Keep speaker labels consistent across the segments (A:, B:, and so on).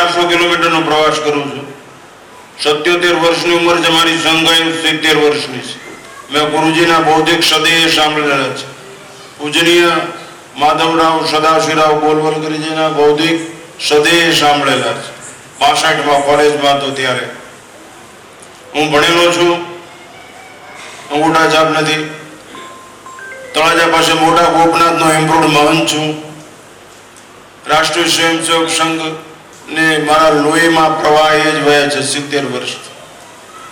A: 400 કિલોમીટરનો પ્રવાસ કરું છું. 77 વર્ષની ઉંમર છે મારી. સંઘાઈ 70 વર્ષની છે. મેં ગુરુજીના બૌદ્ધિક સદેહ સાંભળેલા છે. પૂજનીય માધવરાવ સદાશિવરાવ ગોલવલકરજીના બૌદ્ધિક સદેહ સાંભળેલા છે. 65માં કોલેજમાં હતો ત્યારે. હું ભણેલો છું. અંગૂઠા છાપ નથી. તળાજા પાસે મોટા ગોપનાથનો એમ્પ્રોડ મહંત છું. રાષ્ટ્રીય સ્વયંસેવક સંઘ ને મારા લોહીમાં પ્રવાહ એ જ વહે છે 70 વર્ષ.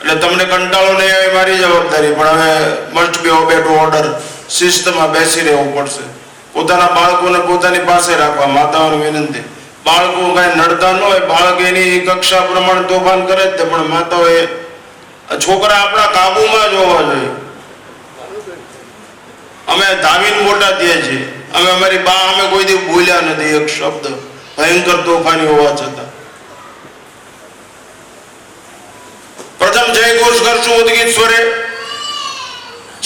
A: એટલે તમને કંટાળો નહીં આવે મારી જવાબદારી, પણ હવે must be obey to order, શિસ્તમાં બેસી રહેવું પડશે. પોતાના બાળકોને પોતાની પાસે રાખવા. માતાઓને વિનંતી, બાળકો કાંઈ નડતા ન હોય, બાળક એની કક્ષા પ્રમાણે તોફાન કરે જ તે, પણ માતાઓએ છોકરા આપણા કાબુમાં જ હોવા જોઈએ. અમે ધાવીને મોટા થયા છીએ. અમે અમારી બા અમે કોઈ દી બોલ્યા નથી એક શબ્દ, ભયંકર તોફાની હોવા છતાં. પ્રથમ જય ઘોષ કરશું ઉદગીત સ્વરે.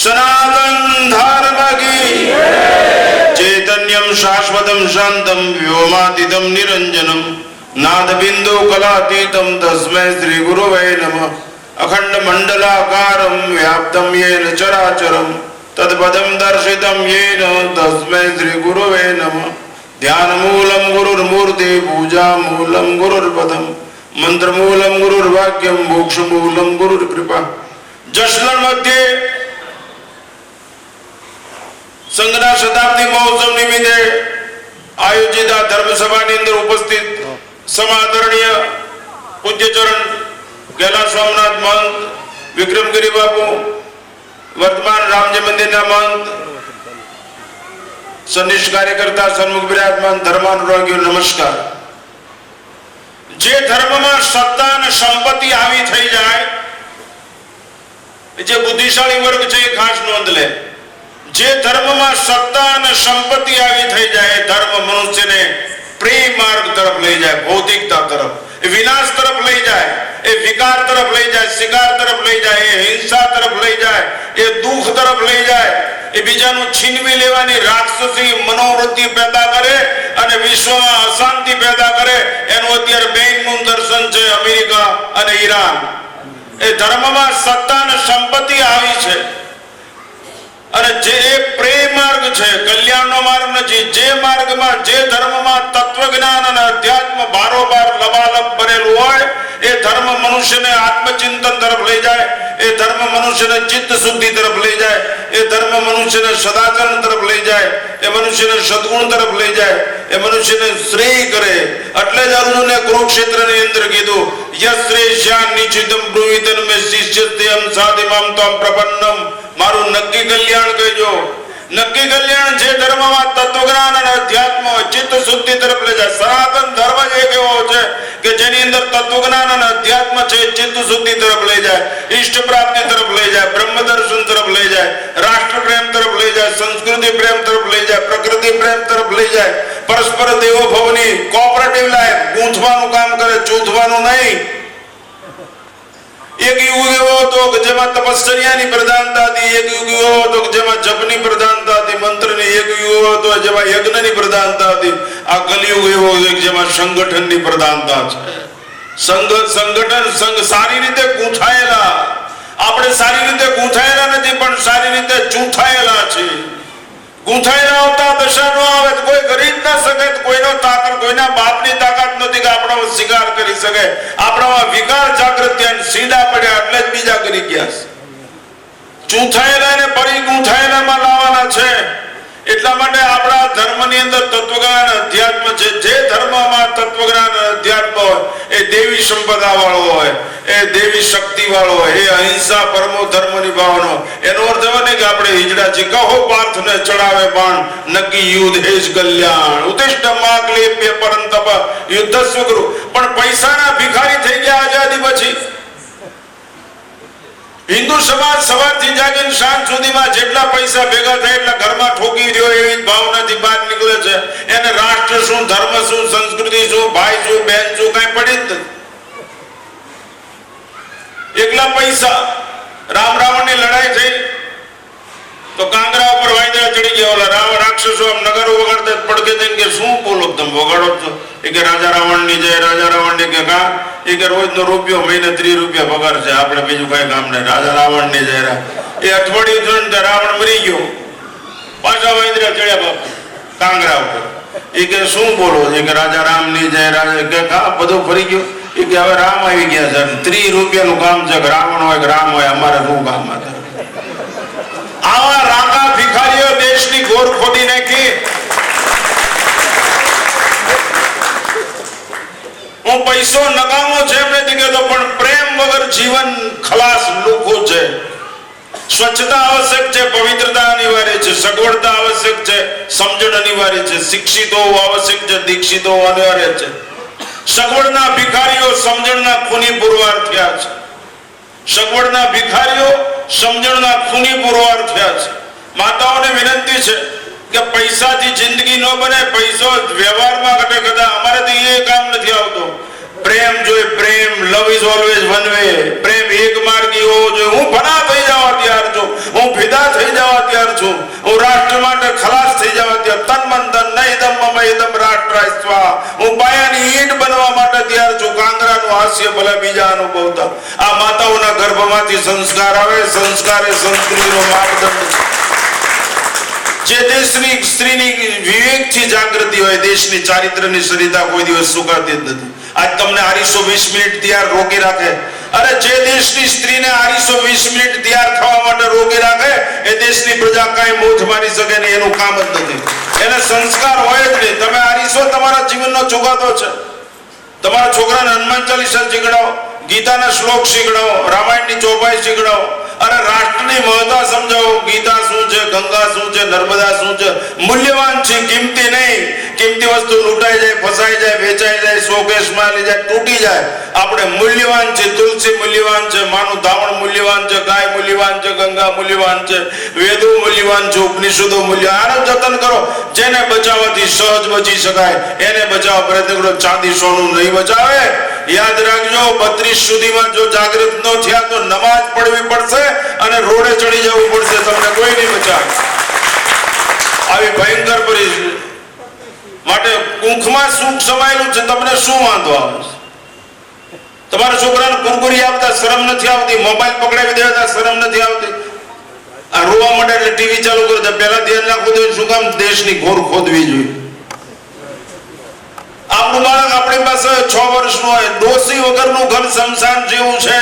A: સનાતન ધર્મ કી ચૈતન્યમ શાશ્વતમ શાંતમ વ્યોમાતીતમ નિરંજનમ નાદ બિંદુ કલાતીતમ તસ્મૈ શ્રી ગુરુવે નમઃ. અખંડ મંડલાકારમ વ્યાપ્તમ યેન ચરાચરમ તત્પદમ દર્શિતમ યેન તસ્મૈ શ્રી ગુરુવે નમઃ. ધ્યાન મૂલમ ગુરુર્મૂર્તિ પૂજા મૂલમ ગુરુર્પદમ મંત્ર મૂલમ ગુરુર્વાક્યમ મોક્ષ મૂલમ ગુરુર્કૃપા. જસલણ મધ્યે સંઘના શતાબ્દી મહોત્સવ નિમિત્તે આયોજિત આ ધર્મસભાની અંદર ઉપસ્થિત સમાદરણીય પૂજ્યચરણ ગેલા સોમનાથ મહંત, વિક્રમગીરી બાપુ, વર્તમાન રામજી મંદિરના મહંત, સનિષ્ઠ કાર્યકર્તા, સન્મુખ બિરાજમાન ધર્માનુરાગીઓ, નમસ્કાર. જે ધર્મમાં સત્તા અને સંપત્તિ આવી થઈ જાય, જે બુદ્ધિશાળી વર્ગ છે એ ખાસ નોંધ લે. જે ધર્મમાં સત્તા અને સંપત્તિ આવી થઈ જાય, ધર્મ મનુષ્યને પ્રેમ માર્ગ તરફ લઈ જાય, ભૌતિકતા તરફ, એ વિનાશ તરફ લઈ જાય, એ વિકાર તરફ લઈ જાય, શિકાર તરફ લઈ જાય, એ હિંસા તરફ લઈ જાય, એ દુઃખ તરફ લઈ જાય, એ બીજાનું છીનવી લેવાની રાક્ષસી મનોવૃત્તિ પેદા કરે અને વિશ્વમાં અશાંતિ પેદા કરે. એનું અત્યારે બેંકનું દર્શન છે, અમેરિકા અને ઈરાન. એ ધર્મમાં સત્તા અને સંપત્તિ આવી છે અને જે પ્રેમ માર્ગ છે, કલ્યાણનો માર્ગ નથી. જે માર્ગમાં, જે ધર્મમાં તત્વજ્ઞાન અને અધ્યાત્મ બારોબાર લબાલબ ભરેલું હોય, એ ધર્મ મનુષ્યને આત્મચિંતન તરફ લઈ જાય, એ ધર્મ મનુષ્યને ચિત્ત શુદ્ધિ તરફ લઈ જાય, એ ધર્મ મનુષ્યને સદાચરણ તરફ લઈ જાય, એ મનુષ્યને સદગુણ તરફ લઈ જાય, એ મનુષ્યને શ્રેય કરે. એટલે જ અર્જુને કુરુક્ષેત્રની અંદર કીધું, યશ્રેષ્યાન નિશ્ચિતમ બ્રુવિતન મે શિષ્યત્યમ સાધિમામ તમ પ્રપન્નમ. મારું નક્કી કલ્યાણ કહેજો. નક્કી કલ્યાણ જે ધર્મમાં તત્વજ્ઞાન અને અધ્યાત્મ ચિત્ત શુદ્ધિ તરફ લઈ જાય. સનાતન ધર્મ જ એક એવો છે કે જેની અંદર તત્વજ્ઞાન અને અધ્યાત્મ છે, ચિત્ત શુદ્ધિ તરફ લઈ જાય, ઈષ્ટ પ્રાપ્તિ તરફ લઈ જાય, બ્રહ્મ દર્શન તરફ લઈ જાય, રાષ્ટ્ર પ્રેમ તરફ લઈ જાય, સંસ્કૃતિ પ્રેમ તરફ લઈ જાય, પ્રકૃતિ પ્રેમ તરફ લઈ જાય, પરસ્પર દેવો ભવની કોઓપરેટિવ લાઈફ, ગૂંથવાનું કામ કરે, ચૂંથવાનું નહીં. એક યુગ એવો હતો કે જેમાં તપશ્ચર્યાની પ્રધાનતા હતી, એક યુગ એવો હતો કે જેમાં જપની પ્રધાનતા હતી, મંત્રની, એક યુગ એવો હતો જેમાં યજ્ઞની પ્રધાનતા હતી. આ કલિયુગ એવો છે જેમાં સંગઠનની પ્રધાનતા છે. સંગઠન સંઘ સારી રીતે ગૂંથાયેલા, આપણે સારી રીતે ગૂંથાયેલા નથી પણ સારી રીતે ચૂંથાયેલા છે. ગૂંથાયેલા હોતા દશા ન આવે, કોઈ કરી જ ના શકે, કોઈનો તાકાત, કોઈના બાપની તાકાત નથી કે આપણામાં શિકાર કરી શકે. આપણામાં વિકાર જાગૃત થયા, સીધા પડ્યા એટલે જ બીજા કરી ગયા. ચૂંથાયેલા ને પરી ગૂંથાયેલામાં લાવવાના છે. એટલા માટે આપણા ધર્મની અંદર તત્વજ્ઞાન અધ્યાત્મ છે. જે ધર્મમાં તત્વજ્ઞાન અધ્યાત્મ હોય એ દેવી સંપદા વાળો હોય, એ દેવી શક્તિ વાળો હોય, એ અહિંસા પરમો ધર્મ નિભાવવાનો. એનો અર્થ એવો નહીં કે આપણે હિજડા છે. કહો પાર્થને ચડાવે બાણ, નક્કી યુદ્ધ હે જ કલ્યાણ. ઉત્તિષ્ઠ માગ્લેપ્ય પરંતપ યુદ્ધસ્વ ગુરુ. પણ પૈસાના ભિખારી થઈ ગયા આઝાદી પછી. હિન્દુ સમાજ સવારથી જાગીને સાંજ સુધીમાં જેટલા પૈસા ભેગા થાય એટલા ઘરમાં ઠોકી રહ્યો એવી ભાવનાથી બહાર નીકળે છે. એને રાષ્ટ્ર શું, ધર્મ શું, સંસ્કૃતિ શું, ભાઈ શું, બહેન શું કઈ પડી જ નથી. એકલા પૈસા. રામ રાવણની લડાઈ થઈ તો કાંગરા ઉપર વાંદરા ચડી ગયા. ઓલા રાક્ષસો આમ નગરો વગાડતા પડકે થઈને કે શું બોલો તમે વગાડો છો? એ કે રાજા રાવણની જય, રાજા રાવણની કે કા એ કે રોજનો રૂપિયો મહિને 30 રૂપિયા પગાર છે, આપણે બીજું કઈ કામ નહીં, રાજા રાવણની જય. એ અઠવાડિયું થયું ને રાવણ મરી ગયો, પાછા વાંદરા ચડ્યા બાપ કાંગરા ઉપર. એ કે શું બોલો છે? કે રાજા રામની જય, રાજા કે કા બધું ફરી ગયું. એ કે હવે રામ આવી ગયા છે, 30 રૂપિયાનું કામ છે, રાવણ હોય કે રામ હોય, અમારે શું કામ હતા? આવા રાકા ભિખારીઓ દેશની ગોર ખોદી નાખી. હું પૈસો નકામો છે એમ નથી કહેતો, પણ પ્રેમ વગર જીવન ખલાસ લુખું છે. સ્વચ્છતા આવશ્યક છે, પવિત્રતા અનિવાર્ય છે, સગવડતા આવશ્યક છે, સમજણ અનિવાર્ય છે, શિક્ષિત હોવું આવશ્યક છે, દીક્ષિત હોવું અનિવાર્ય છે. સગવડના ભિખારીઓ સમજણના ખૂની પુરવાર થયા છે. સગવડના ભિખારીઓ સમજણના ખૂની પુરવાર થયા છે. માતાઓને વિનંતી છે કે પૈસાથી જિંદગી ન બને, પૈસો વ્યવહારમાં ઘટે કદા. અમારેથી એ કામ નથી આવતો. પ્રેમ જોઈએ, પ્રેમ. Love is always one way. પ્રેમ એક માર્ગી હોવો જોઈએ. હું ફના થઈ જવા તૈયાર છું, હું ફિદા થઈ જવા તૈયાર છું, હું રાષ્ટ્ર માટે ખલાસ થઈ જવા તૈયાર. તન મન ધન નહિદમ મમ ઇદમ રાષ્ટ્રાય સ્વા. હું પાયાની ઈંટ બનવા માટે તૈયાર છું. કાંગરાનું હાસ્ય ભલે બીજા અનુભવતા. આ માતાઓના ગર્ભમાંથી સંસ્કાર આવે. સંસ્કાર એ સંસ્કૃતિનો માપદંડ છે. જે દેશની સ્ત્રીની વિવેકથી જાગૃતિ હોય, દેશની ચારિત્ર્યની સરિતા કોઈ દિવસ સુકાતી જ નથી. આજ તમને આરીસો 20 મિનિટ તૈયાર રોકી રાખે. અરે જે દેશની સ્ત્રીને આરીસો 20 મિનિટ તૈયાર થવા માટે રોકી રાખે, એ દેશની પ્રજા કાંઈ મોજ મારી શકે નહીં. એનું કામ જ નથી. એને સંસ્કાર હોય જ નહીં. તમે આરીસો તમારા જીવનનો ચુકાદો છે. તમારા છોકરાને હનુમાન ચાલીસા શીખડાવો, ગીતાના શ્લોક શીખડાવો, રામાયણની ચોપાઈ શીખડાવો. અરે રાષ્ટ્રની મહત્તા સમજાવો. ગીતા શું છે, ગંગા શું છે, નર્મદા શું છે. મૂલ્યવાન છે, કિંમતી નહીં. કિંમતી વસ્તુ લૂંટાઈ જાય, ફસાઈ જાય, વેચાઈ જાય, શોકેશમાં લઈ જાય, તૂટી જાય. આપણે મૂલ્યવાન છે. તુલસી મૂલ્યવાન છે, માનું ધાવણ મૂલ્યવાન છે, ગાય મૂલ્યવાન છે, ગંગા મૂલ્યવાન છે, વેદો મૂલ્યવાન છે, ઉપનિષદો મૂલ્યવાન. આનું જતન કરો. જેને બચાવવાથી સહજ બચી શકાય એને બચાવવા પ્રયત્ન કરો. ચાંદી સોનું નહીં બચાવે. યાદ રાખજો, 32 સુધીમાં જો જાગૃત ન થયા તો નમાજ પડવી પડશે અને રોડે ચડી જવું પડશે. તમને કોઈ નહીં બચાવે. આવી ભયંકર પરિસ્થિતિ માટે કુંખમાં સુખ સમાયેલું છે. તમને શું વાંધો આવે છે? તમારા છોકરાને કુરકુરી આપતા શરમ નથી આવતી? મોબાઈલ પકડાવી દેતા શરમ નથી આવતી? આ રોવા માટે એટલે ટીવી ચાલુ કરી દે. પહેલા ધ્યાન રાખવું જોઈએ. શું કામ? દેશની ઘોર ખોદવી જોઈએ. આપણું બાળક આપણી પાસે 6 વર્ષનું હોય, ડોસી વગરનું ઘર શમશાન જેવું છે.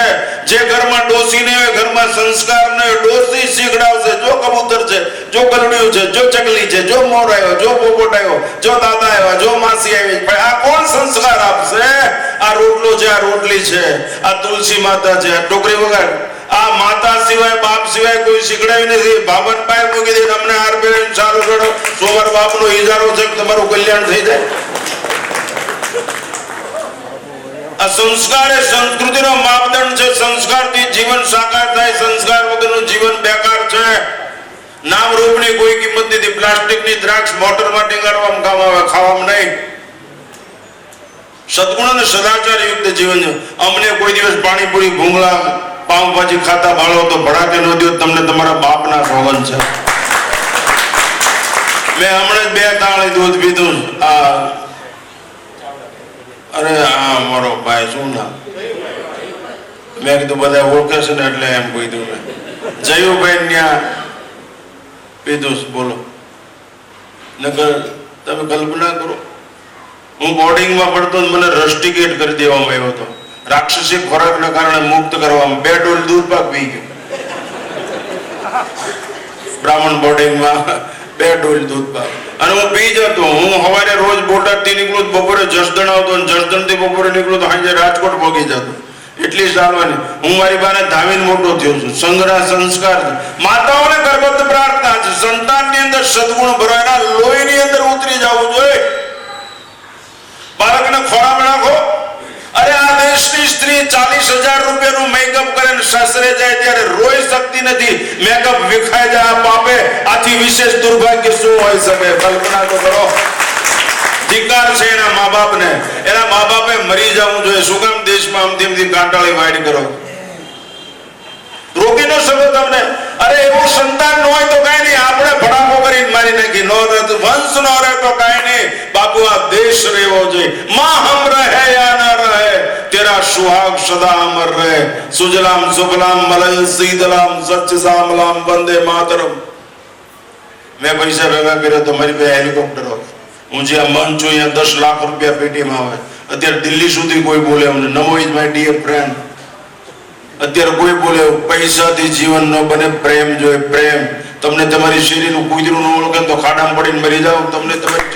A: જે ઘરમાં ડોસી નહીં હોય, ઘરમાં સંસ્કાર નહીં હોય. ડોસી શીખડાવશે. જો કબૂતર છે, જો ગરુડિયું છે, જો ચકલી છે, જો મોર આવ્યો, જો પોપટ આવ્યો, જો દાદા આવ્યા, જો માસી આવી. પણ આ કોણ સંસ્કાર આપશે? આ રોટલો છે, આ રોટલી છે, આ તુલસી માતા છે, આ ટોકરી વગર. આ માતા સિવાય, બાપ સિવાય કોઈ શીખડાવી નથી. બાબન પાય મૂકી દે, અમને હાર પહેરીને સારું કરો. સોમવાર બાપનો ઇજારો છે, તમારું કલ્યાણ થઈ જાય. આ સંસ્કાર એ સંસ્કૃતિનો માપદંડ છે. સંસ્કારથી જીવન સાકાર થાય. સંસ્કાર વગરનું જીવન બેકાર છે. નામ રૂપની કોઈ કિંમત નથી. પ્લાસ્ટિકની દ્રાક્ષ મોટરમાં ટીંગાડવામાં કામ આવે, ખાવામાં નહીં. સદગુણ અને સદાચાર યુક્ત જીવન. અમને કોઈ દિવસ પાણીપુરી, ભૂંગળા, પાવભાજી ખાતા ભાળો તો ભડાકે ન દો. તમને તમારા બાપના સોગન છે. મેં હમણાં જ 2 તાળી દૂધ પીધું. અરે હા, મારો ભાઈ શું નામ? મેં કીધું બધા ઓળખે છે ને એટલે એમ કીધું. મેં જયુભાઈ ત્યાં પીધું. બોલો. નકર તમે કલ્પના કરો, હું બોર્ડિંગમાં પડતો મને રસ્ટિકેટ કરી દેવામાં આવ્યો હતો. રાક્ષસી ખોરાકના કારણે મુક્ત કરવામાં 2 ડોલ દૂધ પાક પી ગયો. બ્રાહ્મણ બોર્ડિંગમાં 2 ડોલ દૂધ પાક. અને હું પી જતો. હું સવારે રોજ બોટાદથી નીકળું, બપોરે જસદણ આવતો, અને જસદણથી બપોરે નીકળું તો સાંજે રાજકોટ પહોંચી જતો. એટલી ચાલવાની. હું મારી બાને ધામીને મોટો થયો છું. સંગ્રહ સંસ્કાર. માતાઓને ગર્ભવત પ્રાર્થના છે. સંતાનની અંદર સદગુણ ભરો. એના લોહીની અંદર ઉતરી જવું જોઈએ. બાળકને ખોરાક નાખો. અરે આ દેશની સ્ત્રી 40,000 રૂપિયાનું મેકઅપ કરે ને સાસરે જાય ત્યારે રોઈ શકતી નથી. મેકઅપ વિખાઈ જાય. આ પાપે આથી વિશેષ દુર્ભાગ્ય શું હોઈ શકે? કલ્પના તો કરો. ધિકાર છે એના મા બાપને. એના મા બાપે મરી જવું જોઈએ. શું કામ દેશમાં આમથી કાંટાળી વાઈડ કરો? રોકી ન શકો તમને. અરે એવું સંતાન ન હોય તો કાંઈ નહીં, આપણે ભડાકો કરીને મારી નાખી, નો રહે તો વંશ નો રહે તો કાંઈ નહીં, બાપુ આ દેશ રહેવો જોઈએ, માં હમ રહે યા ના રહે, તેરા સુહાગ સદા અમર રહે, સુજલામ સુફલામ મલય સીતલામ સચ્ચ સામલામ વંદે માતરમ. મેં પૈસા ભેગા કર્યા તો મારી પાસે હેલિકોપ્ટર હોય, હું જ્યાં મન છું અહીંયા 10 લાખ રૂપિયા પેટીમાં આવે. અત્યારે દિલ્હી સુધી કોઈ બોલે અમને, નમો ઇઝ માય ડિયર ફ્રેન્ડ. અત્યારે કોઈ બોલે પૈસાથી જીવન ન બને, પ્રેમ જોઈએ, પ્રેમ. તમને તમારી શેરીનું કૂતરું ન ઓળખે તો ખાડામાં પડીને મરી જાઓ. તમને તમારી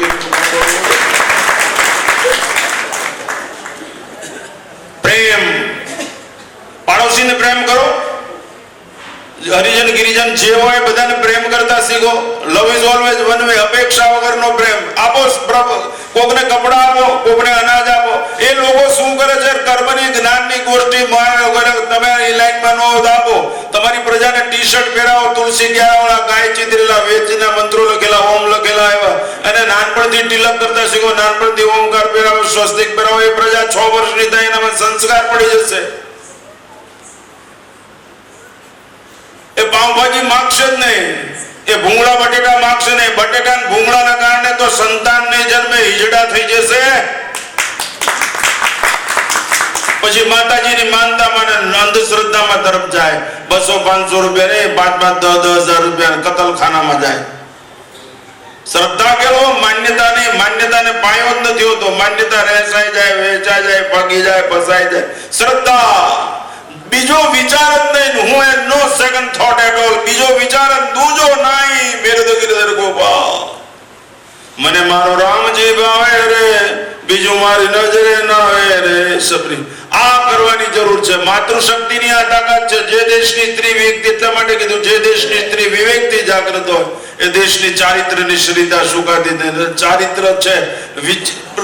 A: પ્રેમ, પાડોશીને પ્રેમ કરો, હરિજન ગિરિજન જે હોય બધાને પ્રેમ કરતા શીખો. લવ ઇઝ ઓલવેઝ વન વે, અપેક્ષા વગરનો પ્રેમ આપો. કોકને કપડા આપો, કોકને અનાજ આપો. એ લોકો શું કરે છે, કર્મની જ્ઞાનની ગોષ્ઠી તમે એ લાઈનમાં નો આપો. તમારી પ્રજાને ટી શર્ટ પહેરાવો, તુલસી ગયા ગાય ચિતરેલા વેચના મંત્રો લખેલા, ઓમ લખેલા એવા, અને નાનપણથી તિલક કરતા શીખો, નાનપણથી ઓમકાર પહેરાવો, સ્વસ્તિક પહેરાવો. એ પ્રજા 6 વર્ષની થાય એનામાં સંસ્કાર પડી જશે. એ પાવભાજી માગશે જ નહીં, એ ભૂંગળા બટેટા માગશે નહીં. બટેટા અને ભૂંગળાના કારણે તો સંતાનને જન્મે હિજડા થઈ જશે. પછી માતાજીની માનતામાં અંધશ્રદ્ધામાં તરફ જાય. 200-500 રૂપિયા ને 5-10,000 રૂપિયા કતલખાનામાં જાય. શ્રદ્ધા કેવો, માન્યતા નહીં. માન્યતાને પાયો જ નથી હોતો. માન્યતા રહેસાઈ જાય, વેચાઈ જાય, ભાગી જાય, ફસાઈ જાય. શ્રદ્ધા બીજો વિચાર જ નહીં. હું એ નો સેકન્ડ થોટ એટ ઓલ. બીજો વિચાર જ દૂજો નહીં. મેરે તો ગિરધર ગોપાલ, મને મારો રામજી ભાવે રે, બીજું મારી નજરે ના આવે રે. સબરી આ કરવાની જરૂર છે. માતૃશક્તિની આ તાકાત છે. જે દેશની સ્ત્રી વિવેક, એટલા માટે કીધું, જે દેશની સ્ત્રી વિવેકથી જાગૃત હોય એ દેશની ચારિત્ર્યની શ્રીતા સુખાતી. ચારિત્ર છે,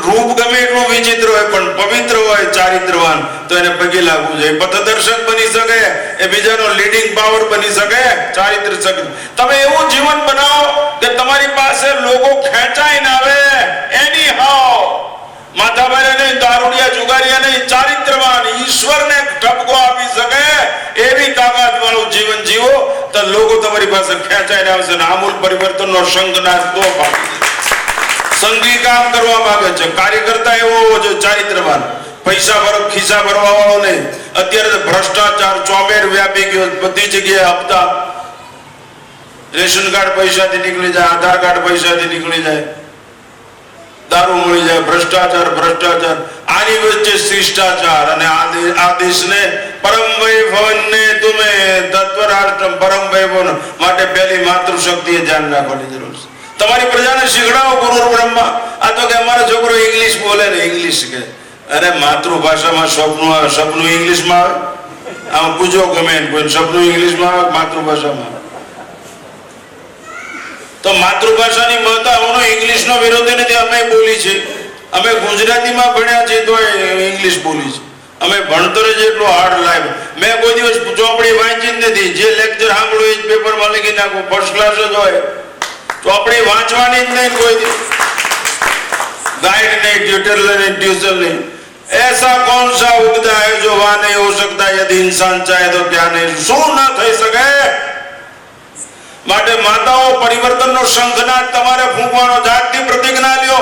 A: રૂપ ગમે એટલું વિચિત્ર હોય પણ પવિત્ર હોય, ચારિત્રવાન, તો એને પગે લાગવું જોઈએ. પથદર્શક બની શકે, એ બીજાનો લીડિંગ પાવર બની શકે. ચારિત્ર શક્તિ. તમે એવું જીવન બનાવો કે તમારી પાસે લોકો ખેંચાઈને આવે. એની હાવ માથાભાઈ નહીં, દારૂડિયા જુગારિયા નહીં, ચારિત્રવાન, ઈશ્વરને ઠપકો આપી શકે એવી તાકાત વાળું જીવન જીવો તો લોકો તમારી પાસે ખેંચાઈને આવશે. આમૂલ પરિવર્તનનો શંખનાદ તો સંઘી કામ કરવા માંગે છે. કાર્યકર્તા એવો હોવો જોઈએ, ચારિત્રવાન, પૈસા ખિસ્સા ભરવા વાળો નહીં. અત્યારે ભ્રષ્ટાચાર ચોમેર વ્યાપી ગયો. બધી જગ્યાએ હપ્તા. રેશન કાર્ડ પૈસાથી નીકળી જાય, આધાર કાર્ડ પૈસાથી નીકળી જાય, દારૂ મળી જાય, ભ્રષ્ટાચાર. ભ્રષ્ટાચાર આની વચ્ચે શિષ્ટાચાર. અને આ દેશને પરમ વૈભવને તુમે તત્વ રાષ્ટ્ર પરમ વૈભવ માટે પહેલી માતૃશક્તિએ ધ્યાન રાખવાની જરૂર છે. તમારી પ્રજાને શીખડાવો. ગુરુ બ્રહ્મા આ તો કે અમારો છોકરો ઇંગ્લિશ બોલે ને, ઇંગ્લિશ કે. અરે માતૃભાષામાં સપનું ઇંગ્લિશમાં આવે? આમ પૂછો ગમે કોઈ સપનું ઇંગ્લિશમાં આવે, માતૃભાષામાં? તો માતૃભાષાની મહત્તાઓનો ઇંગ્લિશનો વિરોધી નથી. અમે બોલી છે, અમે ગુજરાતીમાં ભણ્યા છીએ તો ઇંગ્લિશ બોલી છે. અમે ભણતર જ એટલું હાર્ડ લાઈફ. મેં કોઈ દિવસ ચોપડી વાંચી જ નથી. જે લેક્ચર સાંભળ્યું એ જ પેપરમાં લખી નાખું. ફર્સ્ટ ક્લાસ જ હોય. ચોપડી વાંચવાની જ નહીં કોઈ દિવસ. गाइड नहीं, ट्यूटर नहीं, ट्यूशन नहीं. ऐसा कौन सा उगता है जो वहां नहीं हो सकता? यदि इंसान चाहे तो क्या नहीं, શું ના થઈ શકે? માટે માતાઓ પરિવર્તનનો શંખનાદ તમારે ફૂંકવાનો. જાતની પ્રતિજ્ઞા લ્યો.